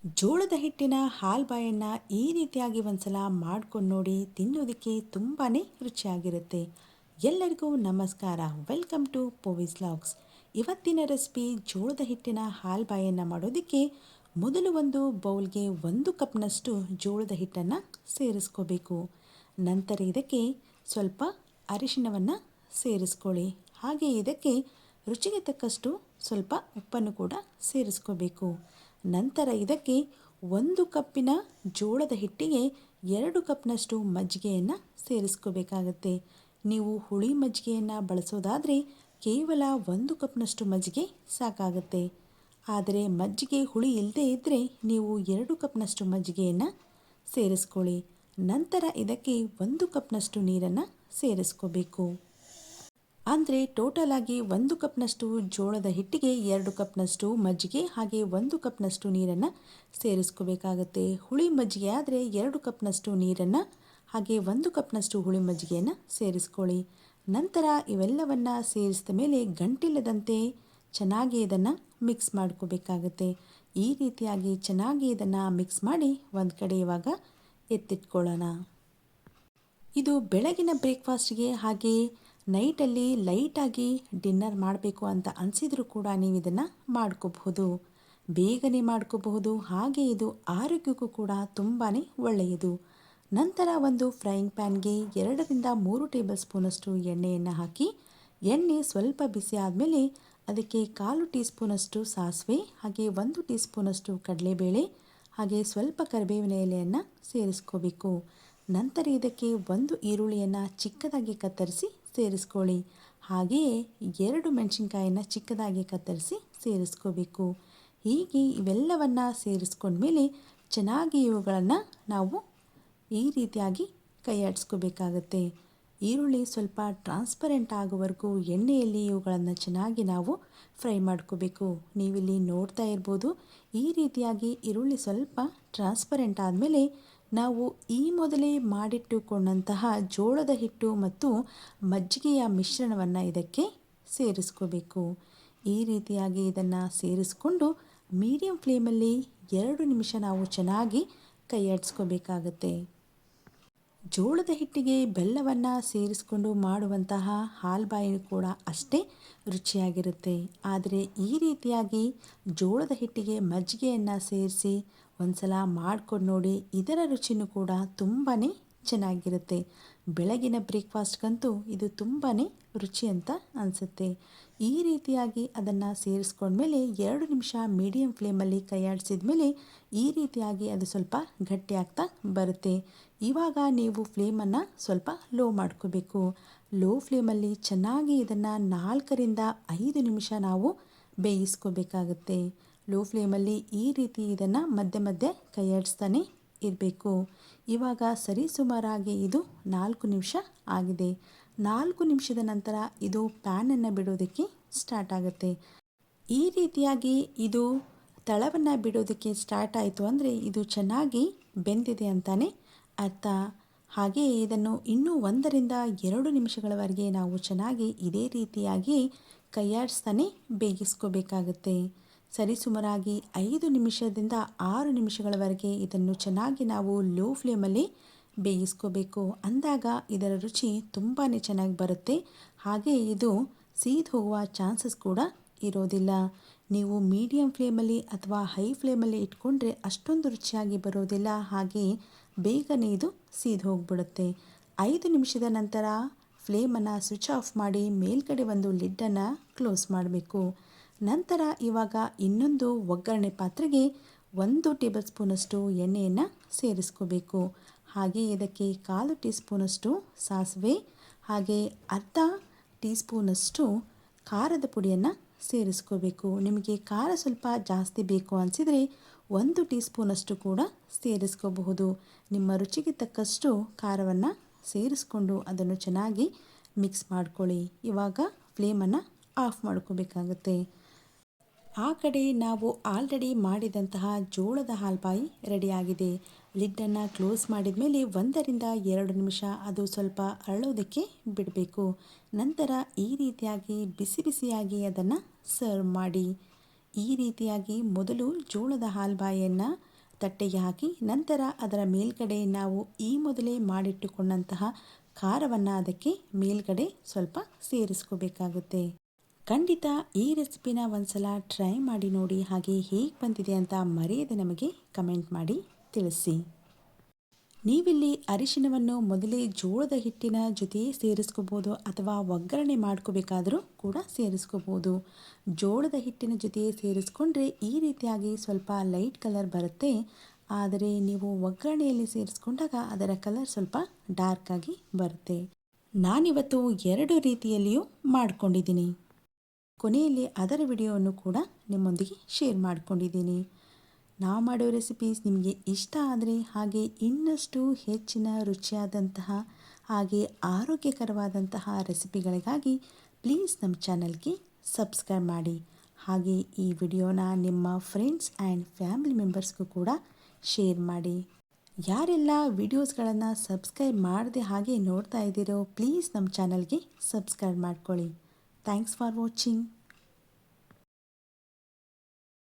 ಜೋಳದ ಹಿಟ್ಟಿನ ಹಾಲ್ಬಾಯನ್ನು ಈ ರೀತಿಯಾಗಿ ಒಂದ್ಸಲ ಮಾಡ್ಕೊಂಡು ನೋಡಿ, ತಿನ್ನೋದಕ್ಕೆ ತುಂಬಾ ರುಚಿಯಾಗಿರುತ್ತೆ. ಎಲ್ಲರಿಗೂ ನಮಸ್ಕಾರ, ವೆಲ್ಕಮ್ ಟು ಪೋವಿಸ್ ಲಾಗ್ಸ್. ಇವತ್ತಿನ ರೆಸಿಪಿ ಜೋಳದ ಹಿಟ್ಟಿನ ಹಾಲ್ಬಾಯನ್ನು ಮಾಡೋದಕ್ಕೆ ಮೊದಲು ಒಂದು ಬೌಲ್ಗೆ 1 ಕಪ್ನಷ್ಟು ಜೋಳದ ಹಿಟ್ಟನ್ನು ಸೇರಿಸ್ಕೋಬೇಕು. ನಂತರ ಇದಕ್ಕೆ ಸ್ವಲ್ಪ ಅರಿಶಿಣವನ್ನು ಸೇರಿಸ್ಕೊಳ್ಳಿ. ಹಾಗೆ ಇದಕ್ಕೆ ರುಚಿಗೆ ತಕ್ಕಷ್ಟು ಸ್ವಲ್ಪ ಉಪ್ಪನ್ನು ಕೂಡ ಸೇರಿಸ್ಕೋಬೇಕು. ನಂತರ ಇದಕ್ಕೆ 1 ಕಪ್ಪಿನ ಜೋಳದ ಹಿಟ್ಟಿಗೆ 2 ಕಪ್ನಷ್ಟು ಮಜ್ಜಿಗೆಯನ್ನು ಸೇರಿಸ್ಕೋಬೇಕಾಗತ್ತೆ. ನೀವು ಹುಳಿ ಮಜ್ಜಿಗೆಯನ್ನು ಬಳಸೋದಾದರೆ ಕೇವಲ 1 ಕಪ್ನಷ್ಟು ಮಜ್ಜಿಗೆ ಸಾಕಾಗುತ್ತೆ. ಆದರೆ ಮಜ್ಜಿಗೆ ಹುಳಿ ಇಲ್ಲದೇ ಇದ್ದರೆ ನೀವು 2 ಕಪ್ನಷ್ಟು ಮಜ್ಜಿಗೆಯನ್ನು ಸೇರಿಸ್ಕೊಳ್ಳಿ. ನಂತರ ಇದಕ್ಕೆ 1 ಕಪ್ನಷ್ಟು ನೀರನ್ನು ಸೇರಿಸ್ಕೋಬೇಕು. ಅಂದರೆ ಟೋಟಲ್ ಆಗಿ 1 ಕಪ್ನಷ್ಟು ಜೋಳದ ಹಿಟ್ಟಿಗೆ 2 ಕಪ್ನಷ್ಟು ಮಜ್ಜಿಗೆ ಹಾಗೆ 1 ಕಪ್ನಷ್ಟು ನೀರನ್ನು ಸೇರಿಸ್ಕೋಬೇಕಾಗತ್ತೆ. ಹುಳಿ ಮಜ್ಜಿಗೆ ಆದರೆ 2 ಕಪ್ನಷ್ಟು ನೀರನ್ನು ಹಾಗೆ 1 ಕಪ್ನಷ್ಟು ಹುಳಿ ಮಜ್ಜಿಗೆಯನ್ನು ಸೇರಿಸ್ಕೊಳ್ಳಿ. ನಂತರ ಇವೆಲ್ಲವನ್ನು ಸೇರಿಸಿದ ಮೇಲೆ ಗಂಟಿಲ್ಲದಂತೆ ಚೆನ್ನಾಗಿ ಇದನ್ನು ಮಿಕ್ಸ್ ಮಾಡ್ಕೋಬೇಕಾಗತ್ತೆ. ಈ ರೀತಿಯಾಗಿ ಚೆನ್ನಾಗಿ ಇದನ್ನು ಮಿಕ್ಸ್ ಮಾಡಿ ಒಂದು ಕಡೆ ಇವಾಗ ಎತ್ತಿಟ್ಕೊಳ್ಳೋಣ. ಇದು ಬೆಳಗಿನ ಬ್ರೇಕ್ಫಾಸ್ಟ್ಗೆ ಹಾಗೆ ನೈಟಲ್ಲಿ ಲೈಟಾಗಿ ಡಿನ್ನರ್ ಮಾಡಬೇಕು ಅಂತ ಅನಿಸಿದರೂ ಕೂಡ ನೀವು ಇದನ್ನು ಮಾಡ್ಕೋಬಹುದು. ಬೇಗನೆ ಮಾಡ್ಕೋಬಹುದು. ಹಾಗೆ ಇದು ಆರೋಗ್ಯಕ್ಕೂ ಕೂಡ ತುಂಬಾ ಒಳ್ಳೆಯದು. ನಂತರ ಒಂದು ಫ್ರೈಯಿಂಗ್ ಪ್ಯಾನ್ಗೆ 2 ರಿಂದ 3 ಟೇಬಲ್ ಸ್ಪೂನಷ್ಟು ಎಣ್ಣೆಯನ್ನು ಹಾಕಿ, ಎಣ್ಣೆ ಸ್ವಲ್ಪ ಬಿಸಿ ಆದಮೇಲೆ ಅದಕ್ಕೆ 1/4 ಟೀ ಸ್ಪೂನಷ್ಟು ಸಾಸಿವೆ ಹಾಗೆ 1 ಟೀ ಸ್ಪೂನಷ್ಟು ಕಡಲೆಬೇಳೆ ಹಾಗೆ ಸ್ವಲ್ಪ ಕರಿಬೇವಿನ ಎಲೆಯನ್ನು ಸೇರಿಸ್ಕೋಬೇಕು. ನಂತರ ಇದಕ್ಕೆ 1 ಈರುಳ್ಳಿಯನ್ನು ಚಿಕ್ಕದಾಗಿ ಕತ್ತರಿಸಿ ಸೇರಿಸ್ಕೊಳ್ಳಿ. ಹಾಗೆಯೇ 2 ಮೆಣಸಿನ್ಕಾಯನ್ನು ಚಿಕ್ಕದಾಗಿ ಕತ್ತರಿಸಿ ಸೇರಿಸ್ಕೋಬೇಕು. ಹೀಗೆ ಇವೆಲ್ಲವನ್ನು ಸೇರಿಸ್ಕೊಂಡ್ಮೇಲೆ ಚೆನ್ನಾಗಿ ಇವುಗಳನ್ನು ನಾವು ಈ ರೀತಿಯಾಗಿ ಕೈಯಾಡಿಸ್ಕೋಬೇಕಾಗತ್ತೆ. ಈರುಳ್ಳಿ ಸ್ವಲ್ಪ ಟ್ರಾನ್ಸ್ಪರೆಂಟ್ ಆಗೋವರೆಗೂ ಎಣ್ಣೆಯಲ್ಲಿ ಇವುಗಳನ್ನು ಚೆನ್ನಾಗಿ ನಾವು ಫ್ರೈ ಮಾಡ್ಕೋಬೇಕು. ನೀವಿಲ್ಲಿ ನೋಡ್ತಾ ಇರ್ಬೋದು, ಈ ರೀತಿಯಾಗಿ ಈರುಳ್ಳಿ ಸ್ವಲ್ಪ ಟ್ರಾನ್ಸ್ಪರೆಂಟ್ ಆದಮೇಲೆ ನಾವು ಈ ಮೊದಲೇ ಮಾಡಿಟ್ಟುಕೊಂಡಂತಹ ಜೋಳದ ಹಿಟ್ಟು ಮತ್ತು ಮಜ್ಜಿಗೆಯ ಮಿಶ್ರಣವನ್ನು ಇದಕ್ಕೆ ಸೇರಿಸ್ಕೋಬೇಕು. ಈ ರೀತಿಯಾಗಿ ಇದನ್ನು ಸೇರಿಸ್ಕೊಂಡು ಮೀಡಿಯಂ ಫ್ಲೇಮಲ್ಲಿ 2 ನಿಮಿಷ ನಾವು ಚೆನ್ನಾಗಿ ಕೈಯಾಡಿಸ್ಕೋಬೇಕಾಗತ್ತೆ. ಜೋಳದ ಹಿಟ್ಟಿಗೆ ಬೆಲ್ಲವನ್ನು ಸೇರಿಸ್ಕೊಂಡು ಮಾಡುವಂತಹ ಹಾಲ್ಬಾಯಿ ಕೂಡ ಅಷ್ಟೇ ರುಚಿಯಾಗಿರುತ್ತೆ. ಆದರೆ ಈ ರೀತಿಯಾಗಿ ಜೋಳದ ಹಿಟ್ಟಿಗೆ ಮಜ್ಜಿಗೆಯನ್ನು ಸೇರಿಸಿ ಒಂದ್ಸಲ ಮಾಡ್ಕೊಂಡು ನೋಡಿ, ಇದರ ರುಚಿನೂ ಕೂಡ ತುಂಬಾ ಚೆನ್ನಾಗಿರುತ್ತೆ. ಬೆಳಗಿನ ಬ್ರೇಕ್ಫಾಸ್ಟ್ಗಂತೂ ಇದು ತುಂಬಾ ರುಚಿ ಅಂತ ಅನಿಸುತ್ತೆ. ಈ ರೀತಿಯಾಗಿ ಅದನ್ನು ಸೇರಿಸ್ಕೊಂಡ್ಮೇಲೆ 2 ನಿಮಿಷ ಮೀಡಿಯಂ ಫ್ಲೇಮಲ್ಲಿ ಕೈಯಾಡಿಸಿದ ಮೇಲೆ ಈ ರೀತಿಯಾಗಿ ಅದು ಸ್ವಲ್ಪ ಗಟ್ಟಿ ಆಗ್ತಾ ಬರುತ್ತೆ. ಇವಾಗ ನೀವು ಫ್ಲೇಮನ್ನು ಸ್ವಲ್ಪ ಲೋ ಮಾಡ್ಕೋಬೇಕು. ಲೋ ಫ್ಲೇಮಲ್ಲಿ ಚೆನ್ನಾಗಿ ಇದನ್ನು 4 ರಿಂದ 5 ನಿಮಿಷ ನಾವು ಬೇಯಿಸ್ಕೋಬೇಕಾಗತ್ತೆ. ಲೋ ಫ್ಲೇಮಲ್ಲಿ ಈ ರೀತಿ ಇದನ್ನು ಮಧ್ಯೆ ಮಧ್ಯೆ ಕೈಯಾಡಿಸ್ತಾನೆ ಇರಬೇಕು. ಇವಾಗ ಸರಿಸುಮಾರಾಗಿ ಇದು 4 ನಿಮಿಷ ಆಗಿದೆ. 4 ನಿಮಿಷದ ನಂತರ ಇದು ಪ್ಯಾನನ್ನು ಬಿಡೋದಕ್ಕೆ ಸ್ಟಾರ್ಟ್ ಆಗುತ್ತೆ. ಈ ರೀತಿಯಾಗಿ ಇದು ತಳವನ್ನು ಬಿಡೋದಕ್ಕೆ ಸ್ಟಾರ್ಟ್ ಆಯಿತು ಅಂದರೆ ಇದು ಚೆನ್ನಾಗಿ ಬೆಂದಿದೆ ಅಂತಾನೆ ಅರ್ಥ. ಹಾಗೆ ಇದನ್ನು ಇನ್ನೂ 1 ರಿಂದ 2 ನಿಮಿಷಗಳವರೆಗೆ ನಾವು ಚೆನ್ನಾಗಿ ಇದೇ ರೀತಿಯಾಗಿ ಕೈಯಾಡಿಸ್ತಾನೆ ಬೇಯಿಸ್ಕೋಬೇಕಾಗತ್ತೆ. ಸರಿಸುಮಾರಾಗಿ 5 ನಿಮಿಷದಿಂದ 6 ನಿಮಿಷಗಳವರೆಗೆ ಇದನ್ನು ಚೆನ್ನಾಗಿ ನಾವು ಲೋ ಫ್ಲೇಮಲ್ಲಿ ಬೇಯಿಸ್ಕೋಬೇಕು. ಅಂದಾಗ ಇದರ ರುಚಿ ತುಂಬಾ ಚೆನ್ನಾಗಿ ಬರುತ್ತೆ. ಹಾಗೆ ಇದು ಸೀದು ಹೋಗುವ ಚಾನ್ಸಸ್ ಕೂಡ ಇರೋದಿಲ್ಲ. ನೀವು ಮೀಡಿಯಂ ಫ್ಲೇಮಲ್ಲಿ ಅಥವಾ ಹೈ ಫ್ಲೇಮಲ್ಲಿ ಇಟ್ಕೊಂಡ್ರೆ ಅಷ್ಟೊಂದು ರುಚಿಯಾಗಿ ಬರೋದಿಲ್ಲ. ಹಾಗೆ ಬೇಗನೆ ಇದು ಸೀದು ಹೋಗಿಬಿಡುತ್ತೆ. 5 ನಿಮಿಷದ ನಂತರ ಫ್ಲೇಮನ್ನು ಸ್ವಿಚ್ ಆಫ್ ಮಾಡಿ ಮೇಲ್ಗಡೆ ಒಂದು ಲಿಡ್ಡನ್ನು ಕ್ಲೋಸ್ ಮಾಡಬೇಕು. ನಂತರ ಇವಾಗ ಇನ್ನೊಂದು ಒಗ್ಗರಣೆ ಪಾತ್ರೆಗೆ 1 ಟೇಬಲ್ ಸ್ಪೂನಷ್ಟು ಎಣ್ಣೆಯನ್ನು ಸೇರಿಸ್ಕೋಬೇಕು. ಹಾಗೆ ಇದಕ್ಕೆ 1/4 ಟೀ ಸ್ಪೂನಷ್ಟು ಸಾಸಿವೆ ಹಾಗೆ ಅರ್ಧ ಟೀ ಸ್ಪೂನಷ್ಟು ಖಾರದ ಪುಡಿಯನ್ನು ಸೇರಿಸ್ಕೋಬೇಕು. ನಿಮಗೆ ಖಾರ ಸ್ವಲ್ಪ ಜಾಸ್ತಿ ಬೇಕು ಅನಿಸಿದರೆ 1 ಟೀ ಸ್ಪೂನಷ್ಟು ಕೂಡ ಸೇರಿಸ್ಕೋಬಹುದು. ನಿಮ್ಮ ರುಚಿಗೆ ತಕ್ಕಷ್ಟು ಖಾರವನ್ನು ಸೇರಿಸ್ಕೊಂಡು ಅದನ್ನು ಚೆನ್ನಾಗಿ ಮಿಕ್ಸ್ ಮಾಡ್ಕೊಳ್ಳಿ. ಇವಾಗ ಫ್ಲೇಮನ್ನು ಆಫ್ ಮಾಡ್ಕೋಬೇಕಾಗತ್ತೆ. ಆ ಕಡೆ ನಾವು ಆಲ್ರೆಡಿ ಮಾಡಿದಂತಹ ಜೋಳದ ಹಾಲ್ಬಾಯಿ ರೆಡಿಯಾಗಿದೆ. ಲಿಡ್ಡನ್ನು ಕ್ಲೋಸ್ ಮಾಡಿದ ಮೇಲೆ 1 ರಿಂದ 2 ನಿಮಿಷ ಅದು ಸ್ವಲ್ಪ ಅರಳೋದಕ್ಕೆ ಬಿಡಬೇಕು. ನಂತರ ಈ ರೀತಿಯಾಗಿ ಬಿಸಿ ಬಿಸಿಯಾಗಿ ಅದನ್ನು ಸರ್ವ್ ಮಾಡಿ. ಈ ರೀತಿಯಾಗಿ ಮೊದಲು ಜೋಳದ ಹಾಲ್ಬಾಯಿಯನ್ನು ತಟ್ಟೆಗೆ ಹಾಕಿ ನಂತರ ಅದರ ಮೇಲ್ಗಡೆ ನಾವು ಈ ಮೊದಲೇ ಮಾಡಿಟ್ಟುಕೊಂಡಂತಹ ಖಾರವನ್ನು ಅದಕ್ಕೆ ಮೇಲ್ಗಡೆ ಸ್ವಲ್ಪ ಸೇರಿಸ್ಕೋಬೇಕಾಗುತ್ತೆ. ಖಂಡಿತ ಈ ರೆಸಿಪಿನ ಒಂದ್ಸಲ ಟ್ರೈ ಮಾಡಿ ನೋಡಿ, ಹಾಗೆ ಹೇಗೆ ಬಂದಿದೆ ಅಂತ ಮರೆಯದೆ ನಮಗೆ ಕಮೆಂಟ್ ಮಾಡಿ ತಿಳಿಸಿ. ನೀವಿಲ್ಲಿ ಅರಿಶಿನವನ್ನು ಮೊದಲೇ ಜೋಳದ ಹಿಟ್ಟಿನ ಜೊತೆ ಸೇರಿಸ್ಕೋಬೋದು ಅಥವಾ ಒಗ್ಗರಣೆ ಮಾಡ್ಕೋಬೇಕಾದರೂ ಕೂಡ ಸೇರಿಸ್ಕೋಬೋದು. ಜೋಳದ ಹಿಟ್ಟಿನ ಜೊತೆ ಸೇರಿಸ್ಕೊಂಡ್ರೆ ಈ ರೀತಿಯಾಗಿ ಸ್ವಲ್ಪ ಲೈಟ್ ಕಲರ್ ಬರುತ್ತೆ, ಆದರೆ ನೀವು ಒಗ್ಗರಣೆಯಲ್ಲಿ ಸೇರಿಸ್ಕೊಂಡಾಗ ಅದರ ಕಲರ್ ಸ್ವಲ್ಪ ಡಾರ್ಕ್ ಆಗಿ ಬರುತ್ತೆ. ನಾನಿವತ್ತು 2 ರೀತಿಯಲ್ಲಿಯೂ ಮಾಡ್ಕೊಂಡಿದ್ದೀನಿ. ಕೊನೆಯಲ್ಲಿ ಅದರ ವಿಡಿಯೋವನ್ನು ಕೂಡ ನಿಮ್ಮೊಂದಿಗೆ ಶೇರ್ ಮಾಡ್ಕೊಂಡಿದ್ದೀನಿ. ನಾವು ಮಾಡೋ ರೆಸಿಪೀಸ್ ನಿಮಗೆ ಇಷ್ಟ ಆದರೆ, ಹಾಗೆ ಇನ್ನಷ್ಟು ಹೆಚ್ಚಿನ ರುಚಿಯಾದಂತಹ ಹಾಗೆ ಆರೋಗ್ಯಕರವಾದಂತಹ ರೆಸಿಪಿಗಳಿಗಾಗಿ ಪ್ಲೀಸ್ ನಮ್ಮ ಚಾನಲ್ಗೆ ಸಬ್ಸ್ಕ್ರೈಬ್ ಮಾಡಿ. ಹಾಗೆ ಈ ವಿಡಿಯೋನ ನಿಮ್ಮ ಫ್ರೆಂಡ್ಸ್ ಆ್ಯಂಡ್ ಫ್ಯಾಮಿಲಿ ಮೆಂಬರ್ಸ್ಗೂ ಕೂಡ ಶೇರ್ ಮಾಡಿ. ಯಾರೆಲ್ಲ ವಿಡಿಯೋಸ್ಗಳನ್ನು ಸಬ್ಸ್ಕ್ರೈಬ್ ಮಾಡದೆ ಹಾಗೆ ನೋಡ್ತಾ ಇದ್ದೀರೋ ಪ್ಲೀಸ್ ನಮ್ಮ ಚಾನಲ್ಗೆ ಸಬ್ಸ್ಕ್ರೈಬ್ ಮಾಡ್ಕೊಳ್ಳಿ. Thanks for watching.